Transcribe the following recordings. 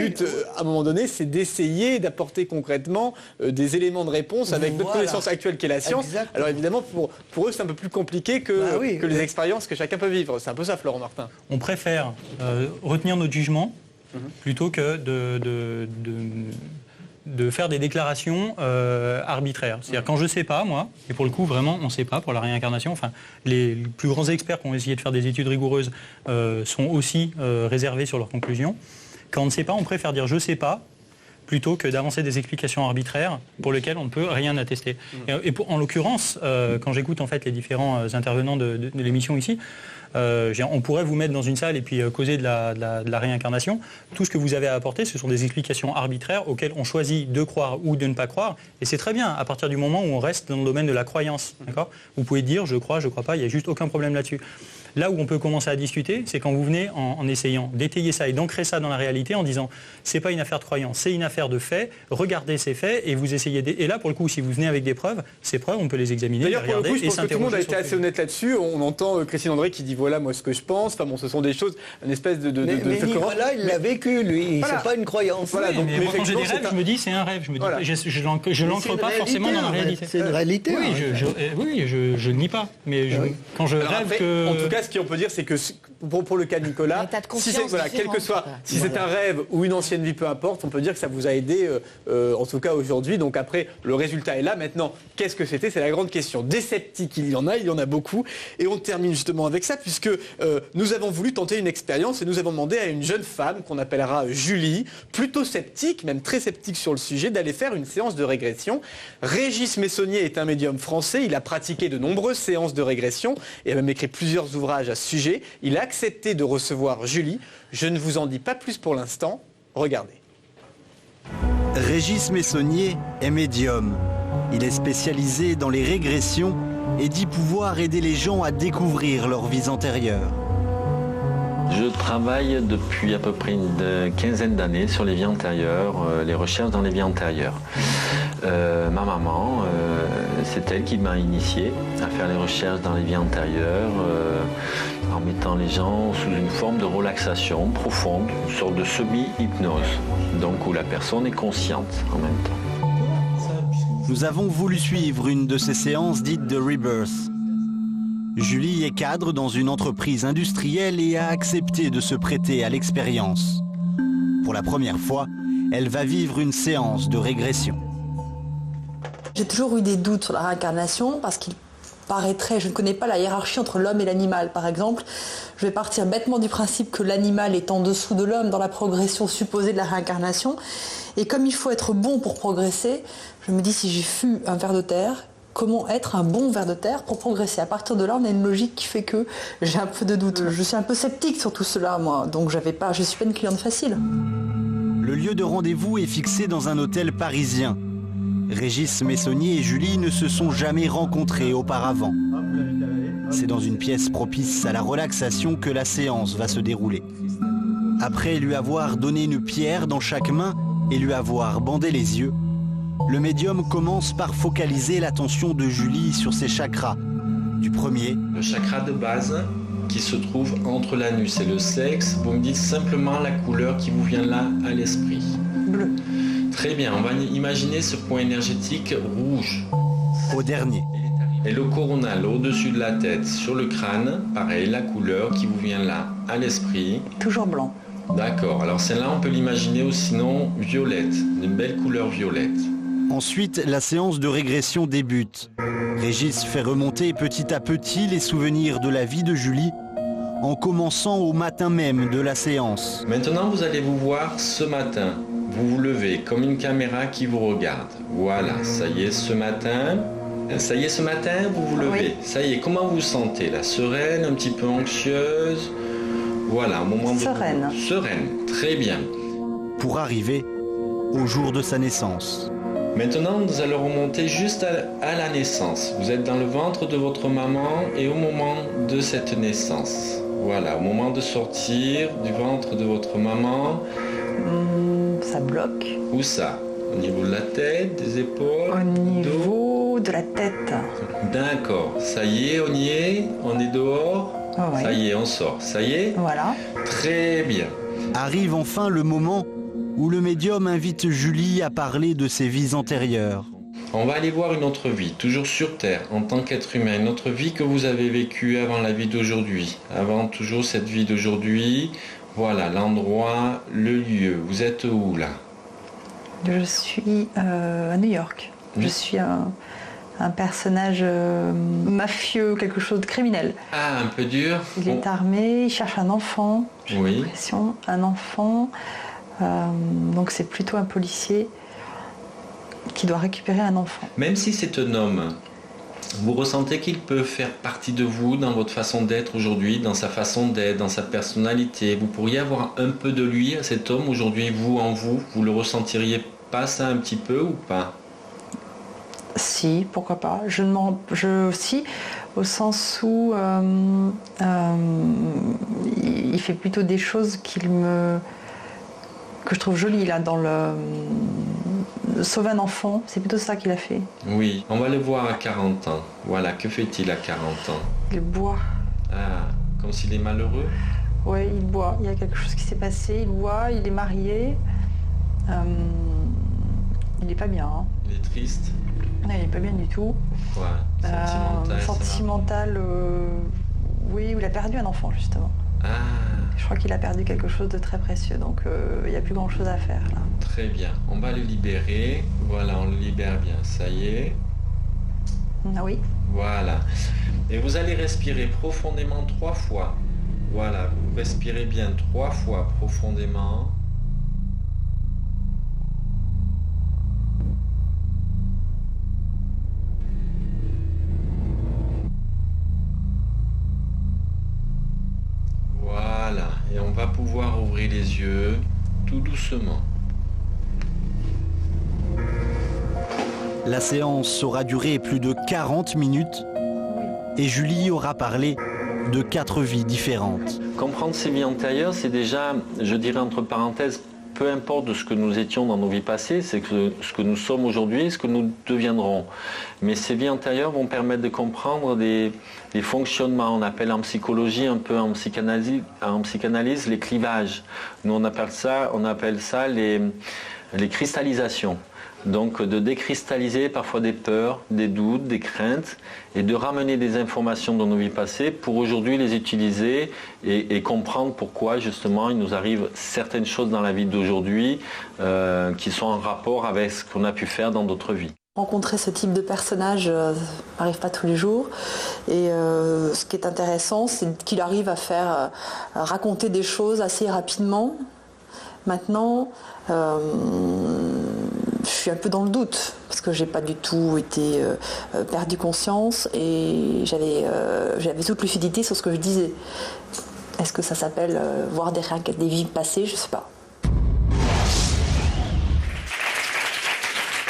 but, à un moment donné, c'est d'essayer d'apporter concrètement des éléments de réponse avec notre connaissance actuelle qui est la science. Exactement. Alors évidemment, pour eux, c'est un peu plus compliqué que les expériences que chacun peut vivre. C'est un peu ça, Florent Martin. On préfère retenir notre jugement plutôt que de faire des déclarations arbitraires. C'est-à-dire quand je ne sais pas, moi, et pour le coup, vraiment, on ne sait pas pour la réincarnation, enfin, les plus grands experts qui ont essayé de faire des études rigoureuses sont aussi réservés sur leurs conclusions. Quand on ne sait pas, on préfère dire « je ne sais pas » plutôt que d'avancer des explications arbitraires pour lesquelles on ne peut rien attester. En l'occurrence, quand j'écoute en fait les différents intervenants de l'émission ici, on pourrait vous mettre dans une salle et puis causer de la réincarnation. Tout ce que vous avez à apporter, ce sont des explications arbitraires auxquelles on choisit de croire ou de ne pas croire. Et c'est très bien, à partir du moment où on reste dans le domaine de la croyance. Vous pouvez dire je crois pas, il n'y a juste aucun problème là-dessus. Là où on peut commencer à discuter, c'est quand vous venez en essayant d'étayer ça et d'ancrer ça dans la réalité en disant c'est pas une affaire de croyance, c'est une affaire de faits, regardez ces faits et vous essayez... Et là, pour le coup, si vous venez avec des preuves, ces preuves, on peut les examiner, les regarder pour le coup, et je pense que tout le monde a été assez honnête là-dessus. On entend Christine André qui dit voilà moi ce que je pense. Enfin bon, ce sont des choses, une espèce de... Mais Nicolas, il l'a vécu, lui. Voilà. C'est pas une croyance. Voilà, donc, mais quand j'ai des rêves, je me dis c'est un rêve. Je me dis, voilà. Je l'ancre pas forcément dans la réalité. C'est une réalité. Oui, je nie pas. Mais quand je rêve que... En tout cas, ce qu'on peut dire, c'est que pour le cas de Nicolas, si c'est un rêve ou une ancienne vie, peu importe, on peut dire que ça vous a aidé, en tout cas aujourd'hui. Donc après, le résultat est là. Maintenant, qu'est-ce que c'était? C'est la grande question. Des sceptiques, il y en a beaucoup. Et on termine justement avec ça, puisque nous avons voulu tenter une expérience et nous avons demandé à une jeune femme qu'on appellera Julie, plutôt sceptique, même très sceptique sur le sujet, d'aller faire une séance de régression. Régis Messonnier est un médium français. Il a pratiqué de nombreuses séances de régression et a même écrit plusieurs ouvrages à ce sujet. Il a accepté de recevoir Julie. Je ne vous en dis pas plus pour l'instant. Regardez. Régis Messonnier est médium. Il est spécialisé dans les régressions et dit pouvoir aider les gens à découvrir leurs vies antérieures. Je travaille depuis à peu près une quinzaine d'années sur les vies antérieures, les recherches dans les vies antérieures. Ma maman, c'est elle qui m'a initié à faire les recherches dans les vies antérieures en mettant les gens sous une forme de relaxation profonde, une sorte de semi-hypnose, donc où la personne est consciente en même temps. Nous avons voulu suivre une de ces séances dites de Rebirth. Julie est cadre dans une entreprise industrielle et a accepté de se prêter à l'expérience. Pour la première fois, elle va vivre une séance de régression. J'ai toujours eu des doutes sur la réincarnation parce qu'il paraîtrait, je ne connais pas la hiérarchie entre l'homme et l'animal par exemple. Je vais partir bêtement du principe que l'animal est en dessous de l'homme dans la progression supposée de la réincarnation. Et comme il faut être bon pour progresser, je me dis si j'ai fui un ver de terre, comment être un bon ver de terre pour progresser? À partir de là, on a une logique qui fait que j'ai un peu de doute. Je suis un peu sceptique sur tout cela, moi, donc je ne suis pas une cliente facile. Le lieu de rendez-vous est fixé dans un hôtel parisien. Régis Messonnier et Julie ne se sont jamais rencontrés auparavant. C'est dans une pièce propice à la relaxation que la séance va se dérouler. Après lui avoir donné une pierre dans chaque main et lui avoir bandé les yeux, le médium commence par focaliser l'attention de Julie sur ses chakras. Du premier, le chakra de base qui se trouve entre l'anus et le sexe, vous me dites simplement la couleur qui vous vient là à l'esprit. Bleu. Très bien, on va imaginer ce point énergétique rouge. Au dernier. Et le coronal au-dessus de la tête, sur le crâne, pareil, la couleur qui vous vient là à l'esprit. Toujours blanc. D'accord, alors celle-là on peut l'imaginer ou sinon violette, une belle couleur violette. Ensuite, la séance de régression débute. Régis fait remonter petit à petit les souvenirs de la vie de Julie, en commençant au matin même de la séance. Maintenant, vous allez vous voir ce matin. Vous vous levez comme une caméra qui vous regarde. Voilà, ça y est, ce matin, vous vous levez. Oui. Ça y est, comment vous vous sentez là? Sereine, un petit peu anxieuse? Voilà, au moment de... Sereine. Sereine, très bien. Pour arriver au jour de sa naissance. Maintenant, nous allons remonter juste à la naissance. Vous êtes dans le ventre de votre maman et au moment de cette naissance. Voilà, au moment de sortir du ventre de votre maman. Ça bloque. Où ça? Au niveau de la tête, des épaules? Au niveau de la tête. D'accord, ça y est, on y est? On est dehors? Oh oui. Ça y est, on sort. Ça y est? Voilà. Très bien. Arrive enfin le moment où le médium invite Julie à parler de ses vies antérieures. On va aller voir une autre vie, toujours sur Terre, en tant qu'être humain, une autre vie que vous avez vécue avant la vie d'aujourd'hui, avant toujours cette vie d'aujourd'hui. Voilà, l'endroit, le lieu. Vous êtes où là? Je suis à New York. Je suis un personnage mafieux, quelque chose de criminel. Ah, un peu dur. Il est armé, il cherche un enfant. Oui. J'ai l'impression, un enfant. Donc c'est plutôt un policier qui doit récupérer un enfant. Même si c'est un homme, vous ressentez qu'il peut faire partie de vous dans votre façon d'être aujourd'hui, dans sa façon d'être, dans sa personnalité. Vous pourriez avoir un peu de lui, à cet homme, aujourd'hui, vous, en vous. Vous le ressentiriez pas ça un petit peu ou pas? Si, pourquoi pas. Si, au sens où il fait plutôt des choses que je trouve jolies là dans le sauver un enfant, c'est plutôt ça qu'il a fait. Oui, on va le voir à 40 ans. Voilà, que fait-il à 40 ans? Il boit. Ah, comme s'il est malheureux? Oui, il boit. Il y a quelque chose qui s'est passé. Il boit, il est marié. Il n'est pas bien. Hein. Il est triste? Non, il n'est pas bien du tout. Ouais, sentimental, oui, il a perdu un enfant justement. Ah. Je crois qu'il a perdu quelque chose de très précieux, donc il n'y a plus grand chose à faire là. Très bien, on va le libérer. Voilà, on le libère bien, ça y est. Ah oui. Voilà. Et vous allez respirer profondément 3 fois. Voilà, vous respirez bien 3 fois profondément. Voilà, et on va pouvoir ouvrir les yeux tout doucement. La séance aura duré plus de 40 minutes et Julie aura parlé de 4 vies différentes. Comprendre ces vies antérieures, c'est déjà, je dirais entre parenthèses, peu importe de ce que nous étions dans nos vies passées, c'est ce que nous sommes aujourd'hui et ce que nous deviendrons. Mais ces vies antérieures vont permettre de comprendre des fonctionnements, on appelle en psychologie, un peu en psychanalyse, les clivages. Nous on appelle ça les cristallisations. Donc de décristalliser parfois des peurs, des doutes, des craintes et de ramener des informations dans nos vies passées pour aujourd'hui les utiliser et comprendre pourquoi justement il nous arrive certaines choses dans la vie d'aujourd'hui qui sont en rapport avec ce qu'on a pu faire dans d'autres vies. Rencontrer ce type de personnage n'arrive pas tous les jours et ce qui est intéressant c'est qu'il arrive à faire raconter des choses assez rapidement. Maintenant, je suis un peu dans le doute parce que j'ai pas du tout été perdu conscience et j'avais toute lucidité sur ce que je disais. Est-ce que ça s'appelle voir des vies passées? Je sais pas.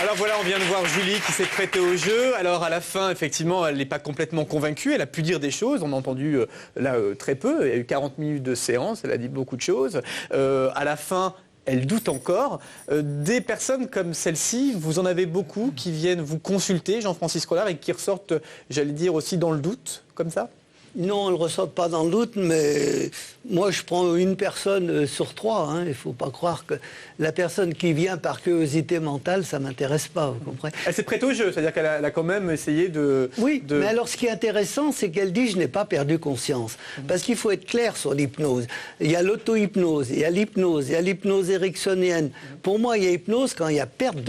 Alors voilà, on vient de voir Julie qui s'est prêtée au jeu. Alors à la fin, effectivement, elle n'est pas complètement convaincue. Elle a pu dire des choses. On a entendu là très peu. Il y a eu 40 minutes de séance. Elle a dit beaucoup de choses. À la fin, elle doute encore. Des personnes comme celle-ci, vous en avez beaucoup qui viennent vous consulter, Jean-Francis Collard, et qui ressortent, j'allais dire, aussi dans le doute, comme ça? Non, on ne ressort pas dans le doute, mais moi je prends une personne sur 3. Hein. Il ne faut pas croire que la personne qui vient par curiosité mentale, ça ne m'intéresse pas, vous comprenez? Elle s'est prête au jeu, c'est-à-dire qu'elle a quand même essayé de... Oui, mais alors ce qui est intéressant, c'est qu'elle dit « je n'ai pas perdu conscience ». Parce qu'il faut être clair sur l'hypnose. Il y a l'auto-hypnose, il y a l'hypnose ericksonienne. Pour moi, il y a hypnose quand il y a perte de